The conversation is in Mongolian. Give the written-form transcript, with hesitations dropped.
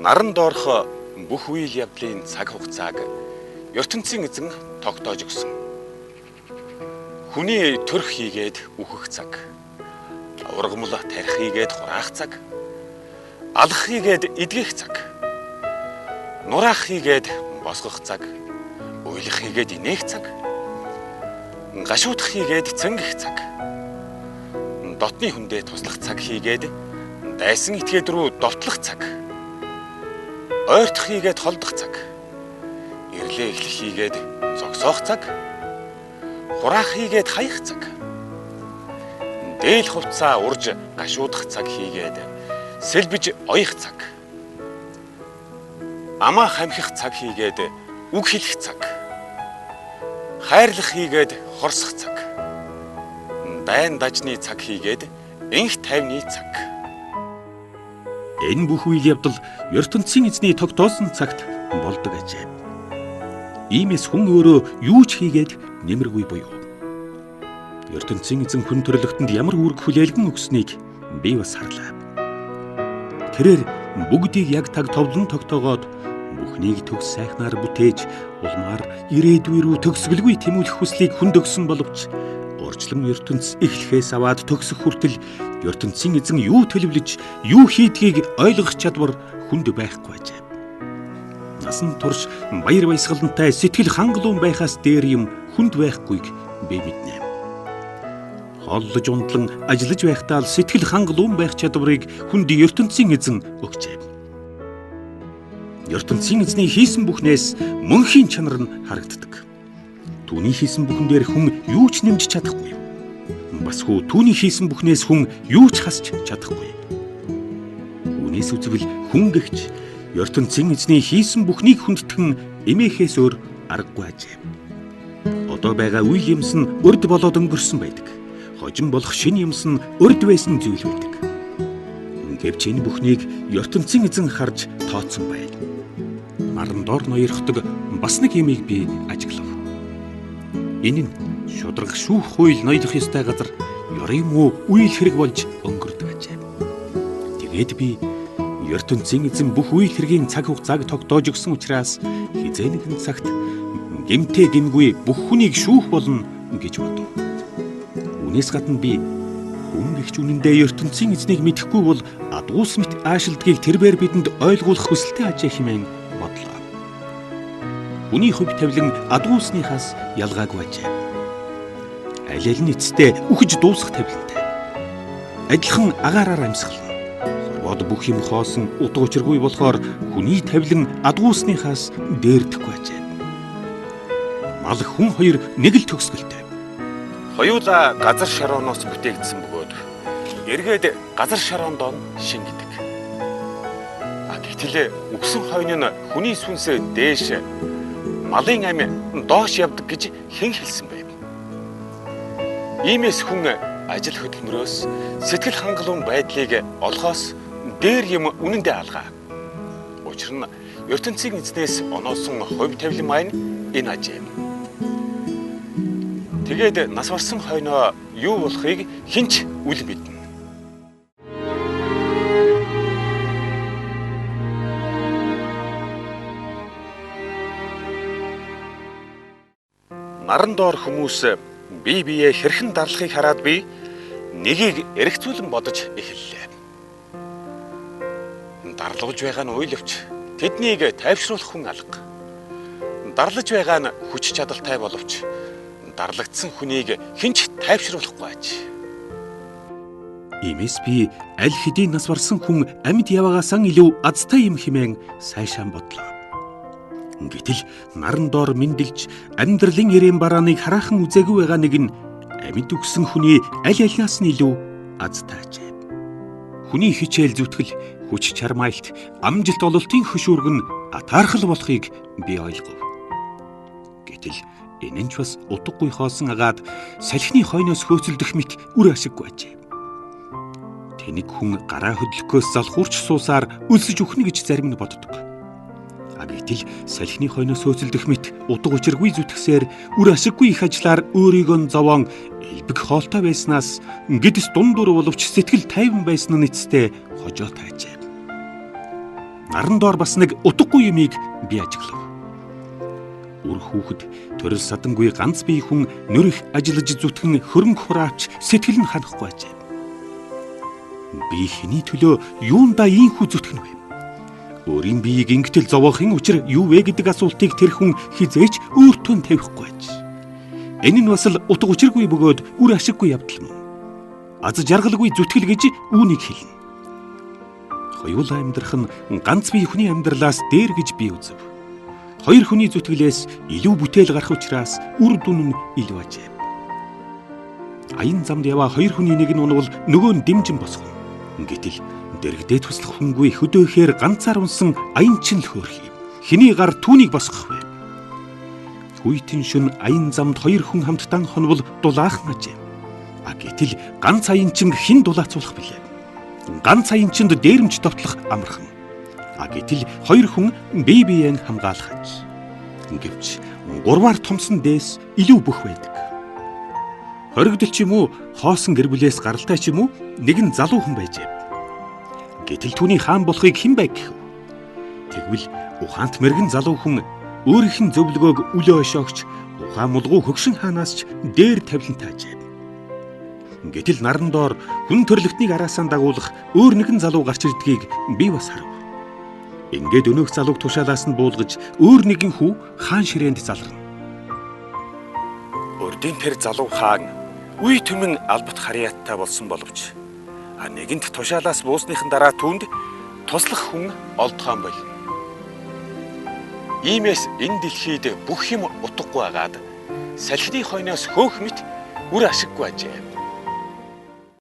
Наран доорх бүх үйл явдлын цаг хугацааг ертөнцийн эзэн тогтоож өгсөн. Хүний төрх хийгээд үхэх цаг, ургамал тарих хийгээд хураах цаг, алах хийгээд эдгэх цаг, нураах хийгээд босгох цаг, уйлах хийгээд инээх цаг, гашуудах хийгээд цэнгэх цаг, дотны хүндээ туслах цаг хийгээд дайсан этгээд рүү довтлох цаг, ойртох хийгээд холдох цаг, ирлээ эхлэх хийгээд зогсоох цаг, хураах хийгээд хаях цаг, дээл хувцаа урж гашуудах цаг хийгээд сэлбэж оих цаг, амаа хамхих цаг хийгээд үг хэлэх цаг, хайрлах хийгээд хорсох цаг, дайн дажны цаг хийгээд энх тайвны цаг. Энэ бүх үйл явдал ертөнцийн эзний тогтоосон цагт болдог ажээ. Иймээс хүн өөрөө юу ч хийгээд нэмэргүй буюу. ертөнцийн эзэн хүн төрлөختөнд ямар үүрэг хүлээлгэн өгснийг би бас харлаа. Тэрээр бүгдийг яг таг товлон тогтоогоод бүхнийг төгс сайхнаар бүтээж улмаар ирээдүй рүү төгсгөлгүй тэмүүлэх хүслийг хүнд өгсөн боловч урьдчилан ертөнц эхлэхээс аваад төгсөх хүртэл ертөнцийн эзэн юу төлөвлөж, юу хийдгийг ойлгох чадвар хүнд байхгүй ажээ. Насан турш баяр баясгалантай сэтгэл хангалуун байхаас дээр юм хүнд байхгүйг би мэднэ. Холлож унтлан ажиллаж байхдаа л сэтгэл хангалуун байх чадварыг хүнд ертөнцийн эзэн өгчээ. ертөнцийн эзний хийсэн бүхнээс мөнхийн чанар нь харагддаг. Түүний хийсэн бүхэн дээр хүн юу ч нэмж чадахгүй. Бас хүү түүний хийсэн бүхнээс хүн юу ч хасч чадахгүй. Үүнээс үзвэл хүн гэгч ертөнцийн эзний хийсэн бүхнийг хүндэтгэн эмээхээс өөр аргагүй ажээ. Одоо байгаа үйл юмс нь урд болоод өнгөрсөн байдаг. Хожим болох шинэ юмс нь урд байсан зүйл байдаг. Гэвч энэ бүхнийг ертөнцийн эзэн харж тооцсон байна. Наран доор ноёрхдог бас нэг юмыг би ажиглав. Энэ нь шудраг шүүх хууль ноёдох ёстой газар ёрын муу үйл хэрэг болж өнгөрдөг ажээ. Тэгээд би ертөнцийн эзэн бүх үйл хэргийн цаг хугацааг тогтоож өгсөн учраас хизээ нэгэн цагт гэмтээ гимгүй бүх хүнийг шүүх болно гэж бодов. Үүнээс гадна би хүн гэгч үнэндээ ертөнцийн эзнийг мэдэхгүй бол адуус мэт аашилдгийг тэрбээр бидэнд ойлгуулах хүсэлтэй ажээ хэмээн бодлоо. Хүний хувь тавилан адуусныхаас ялгаагүй ажээ. Аль аль нь эцэстээ үхэж дуусах тавилантай. Адилхан агаараар амьсгална. Хорвоод бүх юм хоосон утга учиргүй болохоор хүний тавилан адуусныхаас дээрдэхгүй ажээ. Мал хүн хоёр нэг л төгсгөлтэй. Хоёулаа газар шарооноос бүтээгдсэн бөгөөд эргээд газар шароонд шингэдэг. Гэтэл үгсэн хойно нь хүний сүнсээ дээш, малын ами доош явдаг гэж хэн хэлсэн бэ? Иймээс хүн ажил хөдөлмөрөөс сэтгэл хангалуун байдлыг олохоос дээр юм үнэндээ алгаа. Учир нь ертөнцийн эзнээс оноосон хувь тавилан маань энэ ажээ. Тэгээд нас барсан хойноо юу болохыг хинч үл мэднэ. Наран доор хүмүүс бие биеэ хэрхэн дарлахыг хараад би нэгийг эргцүүлэн бодож эхэллээ. Дарлуулж байгаа нь уйлвч тэднийг тайвшруулах хүн алга. Дарлаж байгаа нь хүч чадалтай боловч дарлагдсан хүнийг хинч тайвшруулахгүй аж. Иймээс би аль хэдийн нас барсан хүн амьд яваагаасан илүү азтай юм хэмээн сайшаан бодлоо. Гэтэл наран доор мэндэлж амьдралын ирээн барааныг хараахан үзээгүй байгаа нэг нь амьд өгсөн хүний аль альнаас нь илүү азтай ажээ. Хүний хичээл зүтгэл, хүч чармайлт, амжилт ололтын хөшүүрг нь атаархал болохыг би ойлгов. Гэтэл энэ нь ч бас утгагүй хоосон агаад салхины хойноос хөөцөлдөх мэт үр ашиггүй ажээ. Тэнийг хүн гараа хөдлөхөөс залхуурч суусаар өлсөж өхнө гэж зарим нь боддог. Гэтэл салхины хойноос хөөцөлдөх мэт утга учиргүй зүтгэсээр үр ашиггүй их ажлаар өөрийгөө зовоон элбэг хоолтой байснаас гэдэс дундуур боловч сэтгэл тайван байсан нь эцэстээ хожоо таажээ. наран доор бас нэг утгагүй юмыг би ажиглав. Үр хүүхэд төрөл садангүй ганц бие хүн нөрөх ажиллаж зүтгэн хөрөнгө хураавч сэтгэл нь ханахгүй ажээ. Би хэний төлөө юундаа ийхүү зүтгэн вэ? Өөрийн биеийг ингэтэл зовоохын учир юу вэ гэдэг асуултыг тэр хүн хизээч өөртөө тавихгүй аж. Энэ нь бас л утга учиргүй бөгөөд үр ашиггүй явдал мөн. Аз жаргалгүй зүтгэл гэж үүнийг хэлнэ. Хоёулаа амьдрах нь ганц бие хүний амьдралаас дээр гэж би үзв. Хоёр хүний зүтгэлээс илүү бүтээл гарах учраас үр дүн нь илүү ажээ. Аян замд яваа хоёр хүний нэг нь унавал нөгөө нь дэмжин босгоно. Гэтэл дэрэгдээ туслах хүнгүй хөдөөхээр ганцаар унсан аян чин л хөөрхий. Хиний гар түүнийг босгох вэ? Хүйтэн шүн аян замд хоёр хүн хамтдаа хонвол дулаахан ажээ. Гэтэл ганц аян чин хэн дулаацуулах билээ? Ганц аян чинд дээрэмж товтлох амархан. Гэтэл хоёр хүн бие биеэн хамгаалах аж. Гэвч гурваар томсон дээс илүү бүх байдаг. Хоригдол ч юм уу, хоосон гэр бүлээс гаралтай ч юм уу, нэгэн залуу хүн байжээ. Гэтэл түүний хаан болохыг хэн байг гэв? Тэгвэл ухаант мэрэгэн залуу хүн өөрийнх нь зөвлөгөөг үлөө ошоогч ухаан мулгуу хөгшин хаанаас ч дээр тавилантай ажээ. Гэтэл наран доор хүн төрлөختнийг араасаа дагуулах өөр нэгэн залуу гарч ирдгийг би бас харав. Ингээд өнөөх залууг тушаалаас нь буулгаж өөр нэгэн хүү хаан ширээнд залрна. Урдын тэр залуу хаан үе түмэн албат харьяаттай болсон боловч нэгэнт тушаалаас буусныхан дараа түүнд туслах хүн олдхон болно. Иймээс энэ дэлхийд бүх юм утгагүй агаад салхины хойноос хөөх мэт үр ашиггүй ажээ.